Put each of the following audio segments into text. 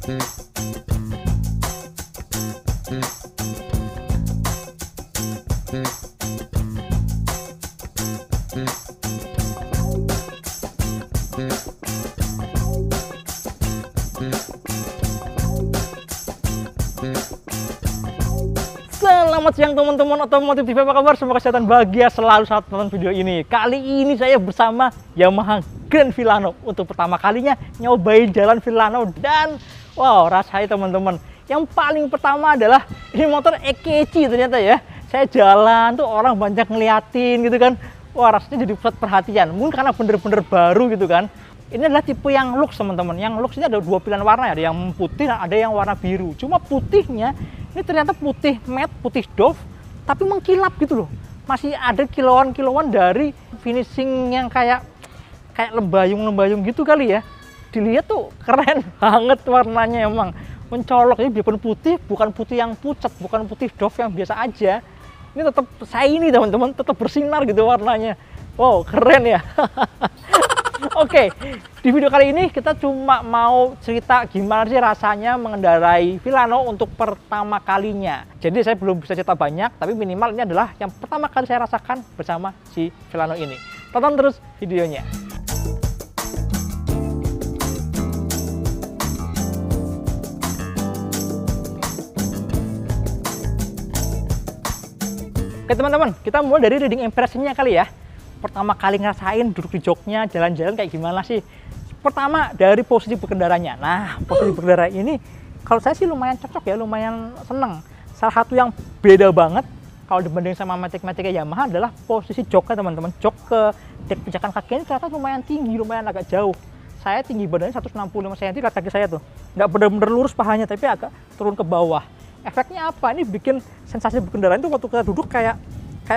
Selamat siang teman-teman otomotif TV, apa kabar? Semoga kesehatan bahagia selalu saat nonton video ini. Kali ini saya bersama Yamaha Grand Villano untuk pertama kalinya nyobain jalan Villano, dan wow, rasanya teman-teman, yang paling pertama adalah ini motor ekeci ternyata ya. Saya jalan tuh orang banyak ngeliatin gitu kan. Wah, rasanya jadi pusat perhatian. Mungkin karena bener-bener baru gitu kan. Ini adalah tipe yang Lux teman-teman. Yang Lux ini ada dua pilihan warna ya, ada yang putih dan ada yang warna biru. Cuma putihnya ini ternyata putih matte, putih doff, tapi mengkilap gitu loh. Masih ada kilauan-kilauan dari finishing yang kayak lembayung-lembayung gitu kali ya. Dilihat tuh keren banget warnanya, emang mencolok. Ini biarpun putih, bukan putih yang pucat, bukan putih doff yang biasa aja. Ini tetap shiny teman-teman, tetap bersinar gitu warnanya. Wow, keren ya. Oke, di video kali ini kita cuma mau cerita gimana sih rasanya mengendarai Villano untuk pertama kalinya. Jadi saya belum bisa cerita banyak, tapi minimal ini adalah yang pertama kali saya rasakan bersama si Villano ini. Tonton terus videonya. Oke teman-teman, kita mulai dari reading impression-nya kali ya. Pertama kali ngerasain duduk di joknya, jalan-jalan kayak gimana sih? Pertama dari posisi berkendaranya. Nah, posisi berkendara ini kalau saya sih lumayan cocok ya, lumayan seneng. Salah satu yang beda banget kalau dibanding sama Matic-Matic Yamaha adalah posisi joknya teman-teman. Jok ke dek pijakan kaki ini ternyata lumayan tinggi, lumayan agak jauh. Saya tinggi badannya 165 cm, lihat kaki saya tuh. Nggak bener-bener lurus pahanya, tapi agak turun ke bawah. Efeknya apa? Ini bikin sensasi berkendara itu waktu kita duduk kayak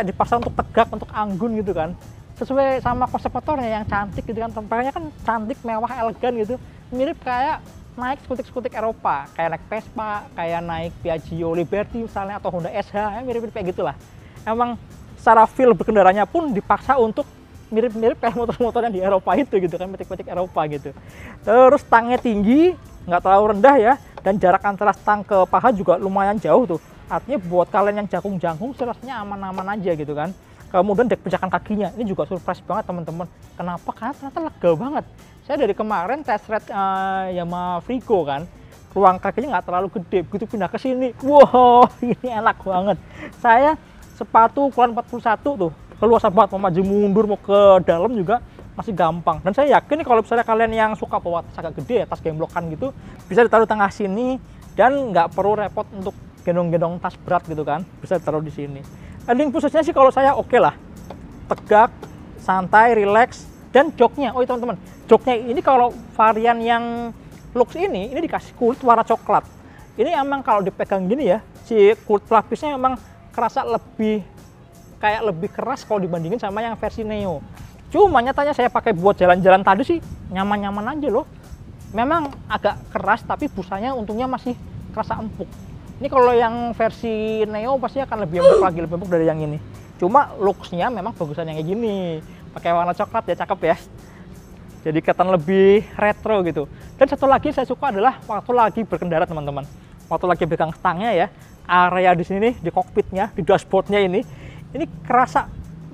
dipaksa untuk tegak, untuk anggun gitu kan. Sesuai sama konsep motornya yang cantik gitu kan, tampaknya kan cantik, mewah, elegan gitu. Mirip kayak naik skutik-skutik Eropa, kayak naik Vespa, kayak naik Piaggio Liberty misalnya, atau Honda SH, ya mirip-mirip kayak gitulah. Emang secara feel berkendaranya pun dipaksa untuk mirip-mirip kayak motor-motor yang di Eropa itu gitu kan, metik-metik Eropa gitu. Terus stangnya tinggi, nggak terlalu rendah ya, dan jarak antara stang ke paha juga lumayan jauh tuh. Artinya buat kalian yang jangkung-jangkung rasanya aman-aman aja gitu kan. Kemudian dek pijakan kakinya ini juga surprise banget teman-teman. Kenapa? Karena ternyata lega banget. Saya dari kemarin test ride Yamaha Frigo kan, ruang kakinya nggak terlalu gede. Begitu pindah ke sini, wow, ini enak banget. Saya sepatu ukuran 41 tuh, keluasan banget, mau maju mundur, mau ke dalam juga masih gampang. Dan saya yakin nih kalau misalnya kalian yang suka bawa tas agak gede ya, tas gemblokan gitu, bisa ditaruh di tengah sini dan nggak perlu repot untuk gendong-gendong tas berat gitu kan, bisa ditaruh di sini. Handling posisinya sih kalau saya oke lah, tegak, santai, relax, dan joknya. Oh teman-teman, joknya ini kalau varian yang Lux ini dikasih kulit warna coklat. Ini emang kalau dipegang gini ya, si kulit pelapisnya emang kerasa lebih keras kalau dibandingin sama yang versi Neo. Cuma nyatanya saya pakai buat jalan-jalan tadi sih nyaman-nyaman aja loh. Memang agak keras, tapi busanya untungnya masih kerasa empuk. Ini kalau yang versi Neo pasti akan lebih empuk dari yang ini. Cuma looks-nya memang bagusan yang kayak gini. Pakai warna coklat ya, cakep ya. Jadi kelihatan lebih retro gitu. Dan satu lagi saya suka adalah waktu lagi berkendara teman-teman. Waktu lagi pegang stangnya ya, area di sini, di kokpitnya, di dashboardnya ini kerasa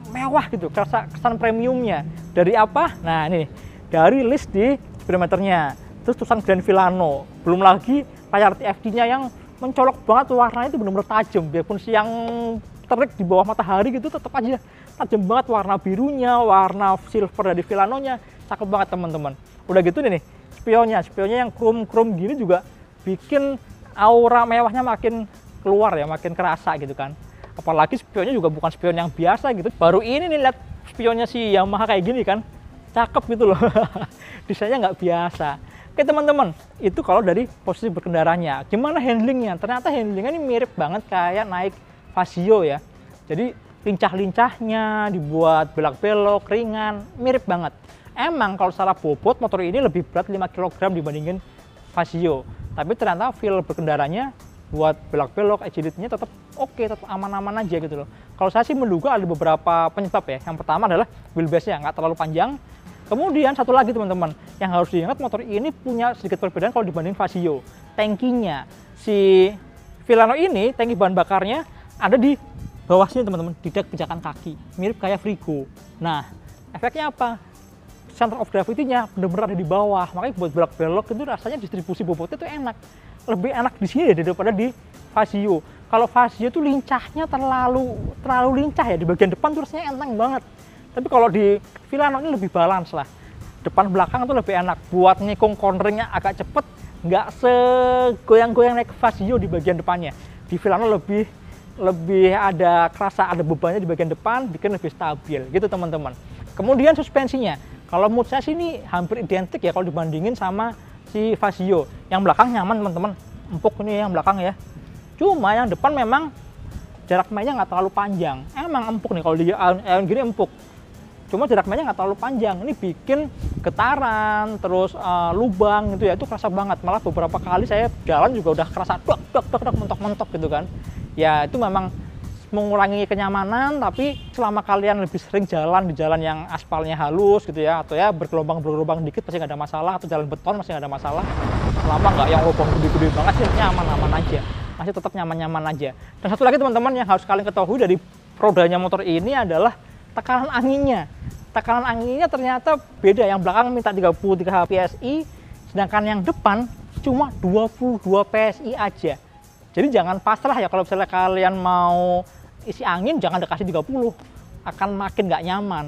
mewah gitu, kerasa kesan premiumnya. Dari apa? Nah ini, dari list di speedometernya. Terus tulisan Grand Villano. Belum lagi layar TFT-nya yang mencolok banget, warnanya itu benar-benar tajam. Biarpun siang terik di bawah matahari gitu, tetap aja tajam banget warna birunya, warna silver dari Villano-nya. Cakep banget teman-teman. Udah gitu nih spionnya yang chrome gini juga bikin aura mewahnya makin keluar ya, makin kerasa gitu kan. Apalagi spionnya juga bukan spion yang biasa gitu. Baru ini nih lihat spionnya si Yamaha kayak gini kan. Cakep gitu loh. Desainnya nggak biasa. Oke teman-teman, itu kalau dari posisi berkendaranya. Gimana handlingnya? Ternyata handlingnya ini mirip banget kayak naik Vario ya. Jadi lincah-lincahnya, dibuat belak-belok, ringan, mirip banget. Emang kalau secara bobot motor ini lebih berat 5 kg dibandingin Vario. Tapi ternyata feel berkendaranya buat belak-belok, agility-nya tetap oke, tetap aman-aman aja gitu loh. Kalau saya sih menduga ada beberapa penyebab ya. Yang pertama adalah wheelbase-nya nggak terlalu panjang. Kemudian satu lagi teman-teman, yang harus diingat motor ini punya sedikit perbedaan kalau dibanding Vasio. Tangkinya si Villano ini, tangki bahan bakarnya ada di bawah sini teman-teman, di dek pijakan kaki, mirip kayak Frigo. Nah, efeknya apa? Center of gravity-nya benar-benar ada di bawah, makanya buat belok-belok itu rasanya distribusi bobotnya itu enak. Lebih enak di sini daripada di Vasio. Kalau Vasio tuh lincahnya terlalu lincah ya, di bagian depan tuh rasanya enteng banget. Tapi kalau di Villano ini lebih balance lah. Depan belakang tuh lebih enak, buat ngikung corneringnya agak cepet, nggak segoyang-goyang naik Vasio di bagian depannya. Di Villano lebih ada kerasa ada bebannya di bagian depan, bikin lebih stabil gitu teman-teman. Kemudian suspensinya, kalau menurut saya sih ini hampir identik ya kalau dibandingin sama si Vasio. Yang belakang nyaman teman-teman, empuk ini yang belakang ya. Cuma yang depan memang jarak mainnya nggak terlalu panjang, emang empuk nih kalau di Aeon gini empuk. Cuma jarak mainnya nggak terlalu panjang, ini bikin getaran, terus lubang gitu ya, itu kerasa banget. Malah beberapa kali saya jalan juga udah kerasa dok mentok-mentok gitu kan. Ya itu memang mengurangi kenyamanan, tapi selama kalian lebih sering jalan di jalan yang aspalnya halus gitu ya, atau ya bergelombang dikit pasti nggak ada masalah, atau jalan beton masih nggak ada masalah. Selama nggak yang lubang gede-gede banget sih nyaman-nyaman aja, masih tetap nyaman-nyaman aja. Dan satu lagi teman-teman yang harus kalian ketahui dari rodanya motor ini adalah tekanan anginnya. Tekanan anginnya ternyata beda, yang belakang minta 33 PSI, sedangkan yang depan cuma 22 PSI aja. Jadi jangan pasrah ya kalau misalnya kalian mau isi angin, jangan dikasih 30, akan makin nggak nyaman.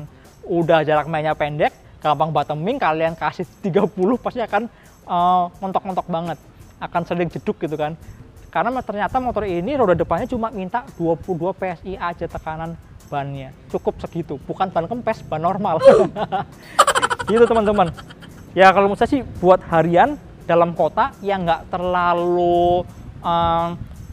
Udah jarak mainnya pendek, gampang bottoming, kalian kasih 30 pasti akan montok-montok banget, akan sering jeduk gitu kan. Karena ternyata motor ini roda depannya cuma minta 22 PSI aja tekanan bannya, cukup segitu, bukan ban kempes, ban normal. Gitu teman-teman. Ya kalau menurut saya sih buat harian dalam kota yang nggak terlalu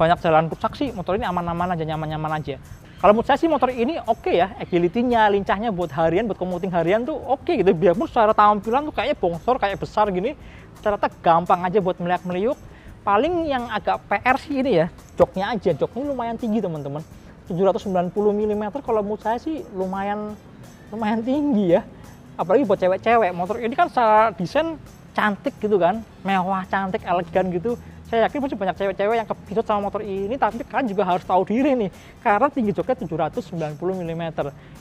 banyak jalan rusak sih, motor ini aman-aman aja, nyaman-nyaman aja. Kalau menurut saya sih motor ini oke ya, agility-nya, lincahnya buat harian, buat commuting harian tuh oke gitu. Biarpun secara tampilan tuh kayaknya bongsor, kayak besar gini, ternyata gampang aja buat meliuk-meliuk. Paling yang agak PR sih ini ya, joknya aja. Joknya lumayan tinggi teman-teman, 790 mm. Kalau menurut saya sih lumayan tinggi ya. Apalagi buat cewek-cewek, motor ini kan secara desain cantik gitu kan, mewah, cantik, elegan gitu. Saya yakin masih banyak cewek-cewek yang kepisut sama motor ini, tapi kalian juga harus tahu diri nih, karena tinggi joknya 790 mm.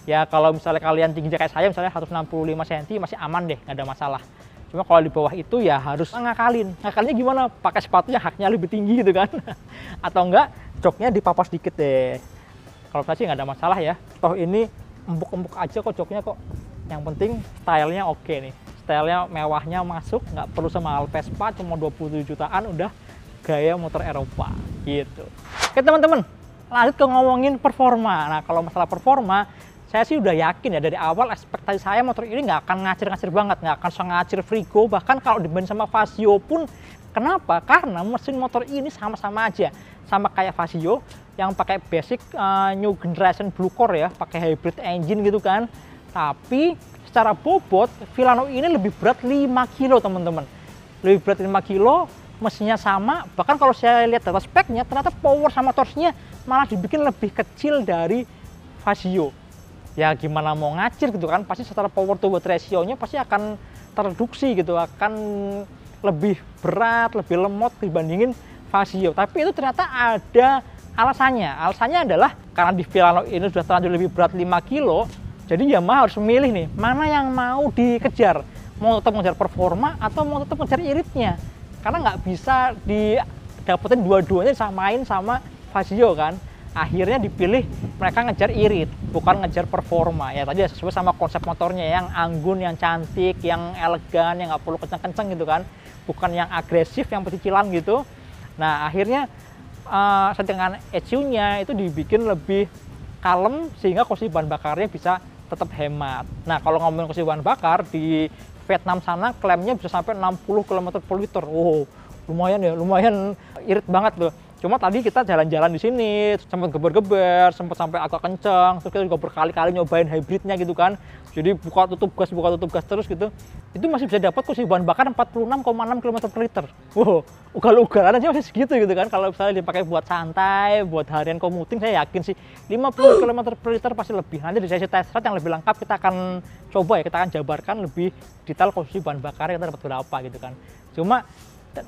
Ya kalau misalnya kalian tinggi kayak saya, misalnya 165 cm, masih aman deh, nggak ada masalah. Cuma kalau di bawah itu ya harus ngakalin. Ngakalinnya gimana? Pakai sepatu yang haknya lebih tinggi gitu kan. Atau enggak, joknya dipapas dikit deh. Kalau saya sih nggak ada masalah ya. Toh ini empuk-empuk aja kok joknya kok. Yang penting stylenya oke nih. Stylenya mewahnya masuk, nggak perlu semahal Vespa, cuma 27 jutaan udah gaya motor Eropa gitu. Oke teman-teman, lanjut ke ngomongin performa. Nah kalau masalah performa, saya sih udah yakin ya dari awal ekspektasi saya motor ini nggak akan ngacir-ngacir banget, nggak akan sengacir Frigo, bahkan kalau dibanding sama Vasio pun. Kenapa? Karena mesin motor ini sama-sama aja, sama kayak Vasio yang pakai basic new generation Blue Core ya, pakai hybrid engine gitu kan. Tapi secara bobot Villano ini lebih berat 5 kilo teman-teman, lebih berat 5 kilo. Mesinnya sama, bahkan kalau saya lihat data speknya, ternyata power sama torsinya malah dibikin lebih kecil dari Vasio. Ya gimana mau ngacir gitu kan, pasti secara power to weight ratio-nya pasti akan tereduksi gitu, akan lebih berat, lebih lemot dibandingin Vasio. Tapi itu ternyata ada alasannya. Alasannya adalah karena di Villano ini sudah terlanjur lebih berat 5 kilo, jadi Yamaha harus memilih nih, mana yang mau dikejar. Mau tetap mengejar performa atau mau tetap mengejar iritnya. Karena nggak bisa didapetin dua-duanya disamain sama Vasio kan. Akhirnya dipilih mereka ngejar irit, bukan ngejar performa. Ya tadi sesuai sama konsep motornya yang anggun, yang cantik, yang elegan, yang nggak perlu kenceng-kenceng gitu kan. Bukan yang agresif, yang pecicilan gitu. Nah akhirnya settingan ECU-nya itu dibikin lebih kalem sehingga kosi bahan bakarnya bisa tetap hemat. Nah kalau ngomongin kosi bahan bakar di Vietnam sana klaimnya bisa sampai 60 km per liter. Wow, lumayan ya, lumayan irit banget loh. Cuma tadi kita jalan-jalan di sini, sempat geber-geber, sempat sampai agak kenceng, terus kita juga berkali-kali nyobain hybridnya gitu kan. Jadi buka tutup gas terus gitu. Itu masih bisa dapat posisi bahan bakar 46,6 km per liter. Wow, ugal-ugalan aja masih segitu gitu kan. Kalau misalnya dipakai buat santai, buat harian commuting, saya yakin sih 50 km per liter pasti lebih. Nanti di sesi test ride yang lebih lengkap kita akan coba ya, kita akan jabarkan lebih detail posisi bahan bakar kita dapat berapa gitu kan. Cuma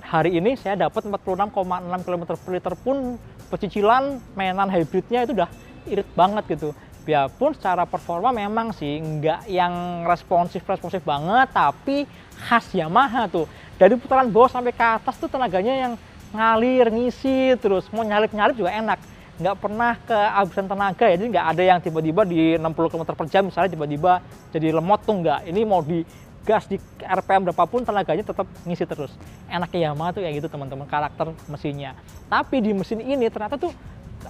hari ini saya dapat 46,6 km per liter pun pecicilan mainan hybridnya itu udah irit banget gitu. Biarpun secara performa memang sih nggak yang responsif banget, tapi khas Yamaha tuh. Dari putaran bawah sampai ke atas tuh tenaganya yang ngalir, ngisi, terus mau nyalip-nyalip juga enak. Nggak pernah kehabisan tenaga ya, jadi nggak ada yang tiba-tiba di 60 km per jam misalnya tiba-tiba jadi lemot tuh nggak. Ini mau di gas di RPM berapapun tenaganya tetap ngisi terus. Enaknya Yamaha tuh kayak gitu teman-teman, karakter mesinnya. Tapi di mesin ini ternyata tuh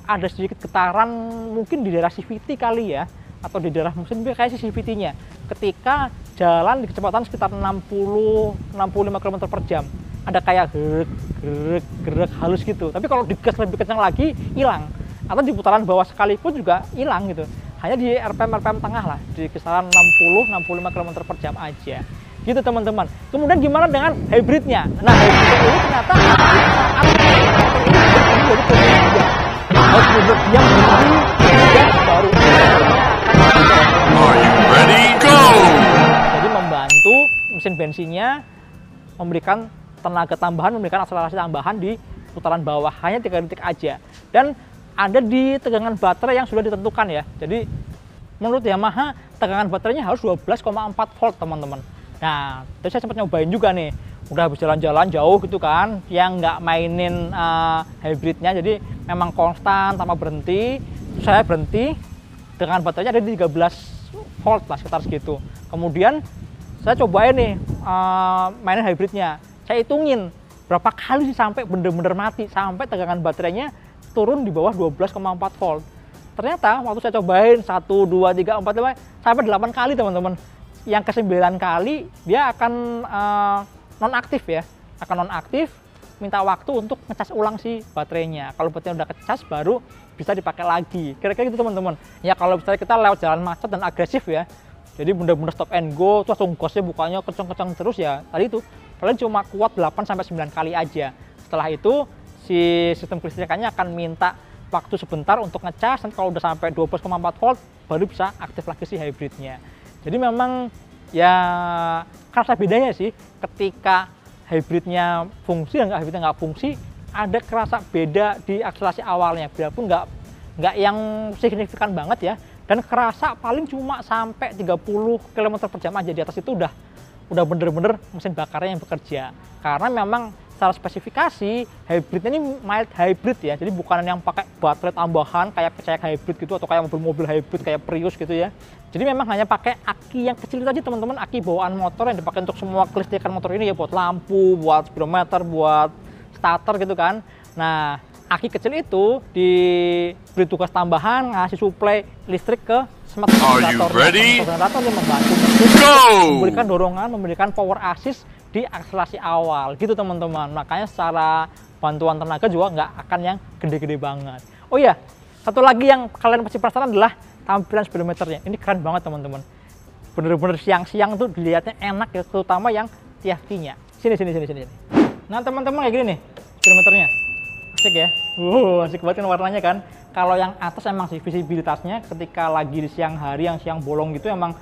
ada sedikit getaran mungkin di daerah CVT kali ya, atau di daerah mesin kayak CVT-nya. Ketika jalan di kecepatan sekitar 60-65 km per jam, ada kayak gerak halus gitu. Tapi kalau digas lebih kencang lagi hilang. Atau di putaran bawah sekalipun juga hilang gitu. Hanya di RPM tengah lah, di kisaran 60-65 km per jam aja. Gitu teman-teman. Kemudian gimana dengan hybridnya? Nah, hybrid ini ternyata harus duduk diam berhenti dan baru Are you ready? Go! Jadi membantu mesin bensinnya memberikan tenaga tambahan, memberikan akselerasi tambahan di putaran bawah hanya 3 detik aja. Dan ada di tegangan baterai yang sudah ditentukan ya. Jadi menurut Yamaha tegangan baterainya harus 12,4 volt teman-teman. Nah, terus saya sempat nyobain juga nih. Udah habis jalan-jalan jauh gitu kan, yang nggak mainin hybridnya, jadi memang konstan tanpa berhenti. Terus saya berhenti, dengan baterainya ada di 13 volt lah, sekitar segitu. Kemudian saya cobain nih mainin hybridnya. Saya hitungin berapa kali sih sampai bener-bener mati, sampai tegangan baterainya turun di bawah 12,4 volt. Ternyata waktu saya cobain 1, 2, 3, 4, 5, sampai 8 kali teman-teman. Yang ke-9 kali dia akan nonaktif ya, akan nonaktif, minta waktu untuk ngecas ulang si baterainya. Kalau baterainya udah kecas baru bisa dipakai lagi. Kira-kira gitu teman-teman. Ya kalau misalnya kita lewat jalan macet dan agresif ya, jadi bener-bener stop and go, terus langsung gasnya bukanya kenceng-kenceng terus ya, tadi itu paling cuma kuat 8-9 kali aja. Setelah itu si sistem kelistrikannya akan minta waktu sebentar untuk ngecas, dan kalau udah sampai 12,4 volt baru bisa aktif lagi si hybridnya. Jadi memang ya kerasa bedanya sih ketika hybridnya fungsi dan hybridnya nggak fungsi, ada kerasa beda di akselerasi awalnya, biarpun nggak yang signifikan banget ya, dan kerasa paling cuma sampai 30 km per jam aja. Di atas itu udah bener-bener mesin bakarnya yang bekerja, karena memang secara spesifikasi hybridnya ini mild hybrid ya, jadi bukan yang pakai baterai tambahan kayak percayek hybrid gitu, atau kayak mobil-mobil hybrid kayak Prius gitu ya. Jadi memang hanya pakai aki yang kecil itu aja teman-teman, aki bawaan motor yang dipakai untuk semua kelistrikan motor ini ya, buat lampu, buat speedometer, buat starter gitu kan. Nah, aki kecil itu diberi tugas tambahan ngasih suplai listrik ke smart generator. Generator yang membantu memberikan dorongan, memberikan power assist di akselerasi awal gitu teman-teman. Makanya secara bantuan tenaga juga nggak akan yang gede-gede banget. Oh iya, satu lagi yang kalian pasti penasaran adalah tampilan speedometernya. Ini keren banget teman-teman. Bener-bener siang-siang tuh dilihatnya enak ya, terutama yang TFT-nya. Sini. Nah teman-teman kayak gini nih speedometernya. Asik ya. Asik banget kan warnanya kan. Kalau yang atas emang sih visibilitasnya ketika lagi di siang hari, yang siang bolong gitu emang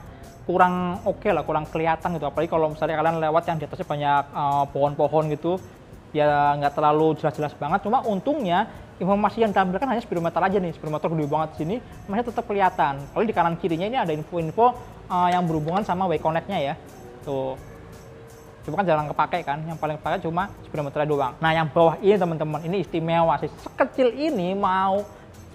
kurang oke lah, kurang kelihatan gitu. Apalagi kalau misalnya kalian lewat yang di atasnya banyak pohon-pohon gitu, ya nggak terlalu jelas-jelas banget. Cuma untungnya informasi yang ditampilkan hanya speedometer aja nih, speedometer gede banget sini, masih tetap kelihatan. Kalau di kanan kirinya ini ada info-info yang berhubungan sama Wayconnect-nya ya. Tuh, cuma kan jarang kepake kan, yang paling kepake cuma speedometernya doang. Nah yang bawah ini teman-teman, ini istimewa sih. Sekecil ini mau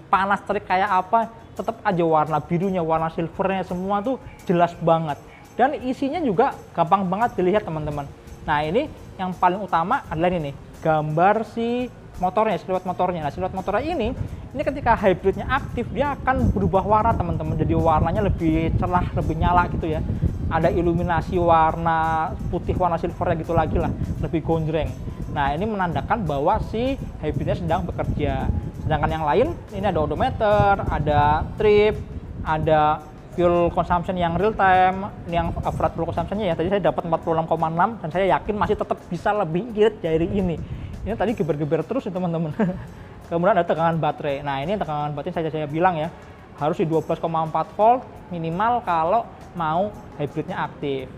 panas terik kayak apa, tetap aja warna birunya, warna silvernya semua tuh jelas banget. Dan isinya juga gampang banget dilihat teman-teman. Nah ini yang paling utama adalah ini nih, gambar si motornya, siluet motornya. Nah siluet motornya ini ketika hybridnya aktif dia akan berubah warna teman-teman. Jadi warnanya lebih cerah, lebih nyala gitu ya. Ada iluminasi warna putih, warna silvernya gitu lagi lah, lebih gonjreng. Nah, ini menandakan bahwa si hybridnya sedang bekerja. Sedangkan yang lain, ini ada odometer, ada trip, ada fuel consumption yang real time, ini yang average fuel consumption-nya ya. Tadi saya dapat 46,6 dan saya yakin masih tetap bisa lebih irit dari ini. Ini tadi geber-geber terus ya teman-teman. Kemudian ada tegangan baterai. Nah, ini tegangan baterai saya bilang ya, harus di 12,4 volt minimal kalau mau hybridnya aktif.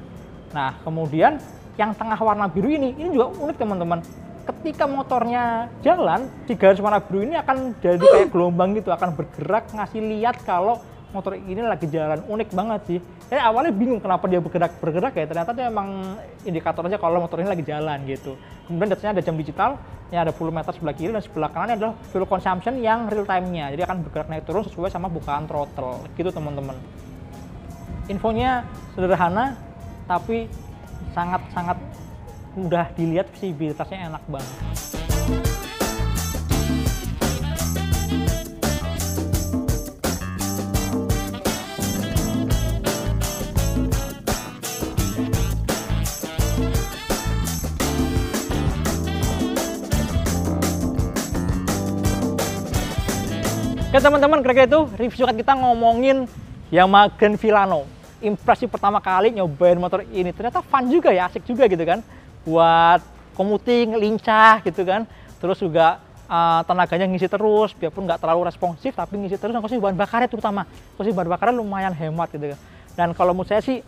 Nah, kemudian yang tengah warna biru ini juga unik teman-teman. Ketika motornya jalan, si garis warna biru ini akan jadi kayak gelombang gitu, akan bergerak ngasih lihat kalau motor ini lagi jalan. Unik banget sih. Saya awalnya bingung kenapa dia bergerak ya. Ternyata dia emang indikator aja kalau motor ini lagi jalan gitu. Kemudian datanya ada jam digital, yang ada volumeter sebelah kiri dan sebelah kanannya adalah fuel consumption yang real time-nya. Jadi akan bergerak naik turun sesuai sama bukaan throttle gitu teman-teman. Infonya sederhana tapi sangat-sangat mudah dilihat, visibilitasnya enak banget. Oke teman-teman, kira-kira itu review kita ngomongin Yamaha Grand Villano. Impresi pertama kali nyobain motor ini, ternyata fun juga ya, asik juga gitu kan, buat commuting, lincah gitu kan. Terus juga tenaganya ngisi terus, biarpun nggak terlalu responsif tapi ngisi terus. Dan konsumsi bahan bakarnya terutama, konsumsi bahan bakarnya lumayan hemat gitu kan. Dan kalau menurut saya sih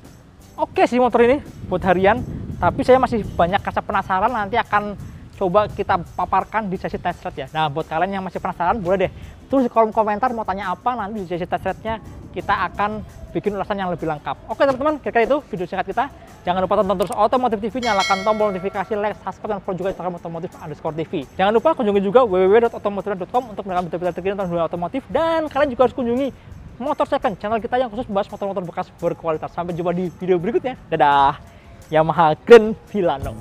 oke sih motor ini buat harian, tapi saya masih banyak rasa penasaran, nanti akan coba kita paparkan di sesi test ride ya. Nah, buat kalian yang masih penasaran boleh deh tulis di kolom komentar mau tanya apa, nanti di sesi test ride-nya kita akan bikin ulasan yang lebih lengkap. Oke teman-teman, kira-kira itu video singkat kita. Jangan lupa tonton terus Otomotif TV, nyalakan tombol notifikasi, like, subscribe, dan follow juga Instagram otomotif_tv. Jangan lupa kunjungi juga www.otomotif.com untuk mendapatkan berita terkini tentang dunia otomotif, dan kalian juga harus kunjungi Motor Second, channel kita yang khusus bahas motor-motor bekas berkualitas. Sampai jumpa di video berikutnya. Dadah. Yamaha Grand Villano.